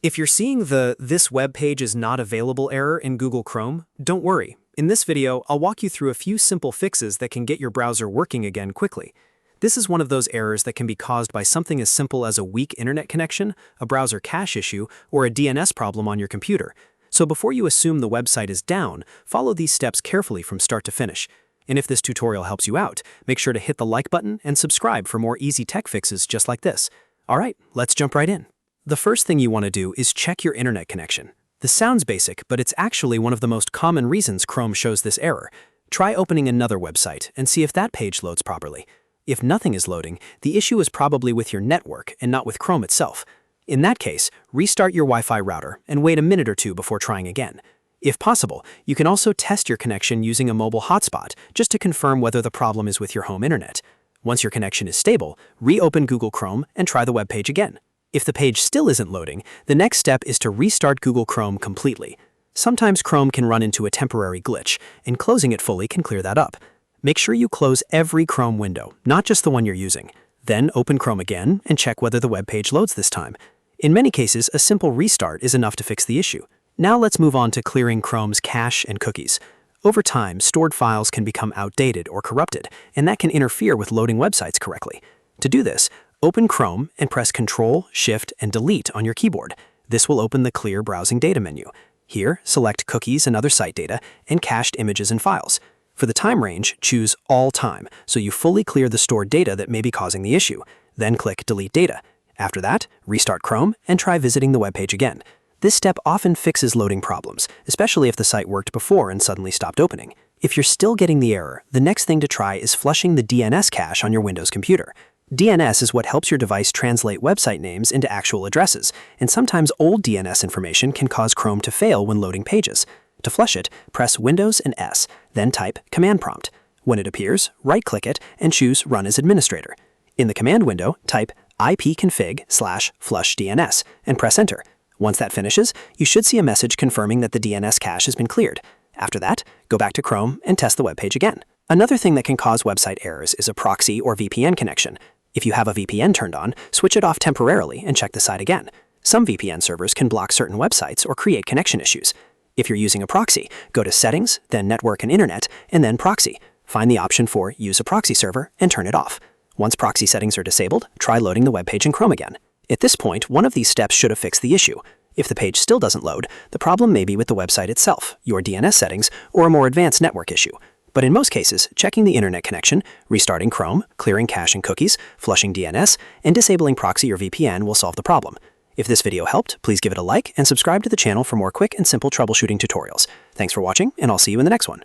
If you're seeing the "This web page is not available" error in Google Chrome, don't worry. In this video, I'll walk you through a few simple fixes that can get your browser working again quickly. This is one of those errors that can be caused by something as simple as a weak internet connection, a browser cache issue, or a DNS problem on your computer. So before you assume the website is down, follow these steps carefully from start to finish. And if this tutorial helps you out, make sure to hit the like button and subscribe for more easy tech fixes just like this. All right, let's jump right in. The first thing you want to do is check your internet connection. This sounds basic, but it's actually one of the most common reasons Chrome shows this error. Try opening another website and see if that page loads properly. If nothing is loading, the issue is probably with your network and not with Chrome itself. In that case, restart your Wi-Fi router and wait a minute or two before trying again. If possible, you can also test your connection using a mobile hotspot just to confirm whether the problem is with your home internet. Once your connection is stable, reopen Google Chrome and try the web page again. If the page still isn't loading, the next step is to restart Google Chrome completely. Sometimes Chrome can run into a temporary glitch, and closing it fully can clear that up. Make sure you close every Chrome window, not just the one you're using. Then open Chrome again and check whether the web page loads this time. In many cases, a simple restart is enough to fix the issue. Now let's move on to clearing Chrome's cache and cookies. Over time, stored files can become outdated or corrupted, and that can interfere with loading websites correctly. To do this, open Chrome and press Ctrl, Shift, and Delete on your keyboard. This will open the Clear Browsing Data menu. Here, select Cookies and other site data and cached images and files. For the time range, choose All Time, so you fully clear the stored data that may be causing the issue. Then click Delete Data. After that, restart Chrome and try visiting the web page again. This step often fixes loading problems, especially if the site worked before and suddenly stopped opening. If you're still getting the error, the next thing to try is flushing the DNS cache on your Windows computer. DNS is what helps your device translate website names into actual addresses, and sometimes old DNS information can cause Chrome to fail when loading pages. To flush it, press Windows and S, then type Command Prompt. When it appears, right-click it and choose Run as Administrator. In the command window, type ipconfig/flushdns and press Enter. Once that finishes, you should see a message confirming that the DNS cache has been cleared. After that, go back to Chrome and test the web page again. Another thing that can cause website errors is a proxy or VPN connection. If you have a VPN turned on, switch it off temporarily and check the site again. Some VPN servers can block certain websites or create connection issues. If you're using a proxy, go to Settings, then Network and Internet, and then Proxy. Find the option for Use a Proxy Server and turn it off. Once proxy settings are disabled, try loading the web page in Chrome again. At this point, one of these steps should have fixed the issue. If the page still doesn't load, the problem may be with the website itself, your DNS settings, or a more advanced network issue. But in most cases, checking the internet connection, restarting Chrome, clearing cache and cookies, flushing DNS, and disabling proxy or VPN will solve the problem. If this video helped, please give it a like and subscribe to the channel for more quick and simple troubleshooting tutorials. Thanks for watching, and I'll see you in the next one.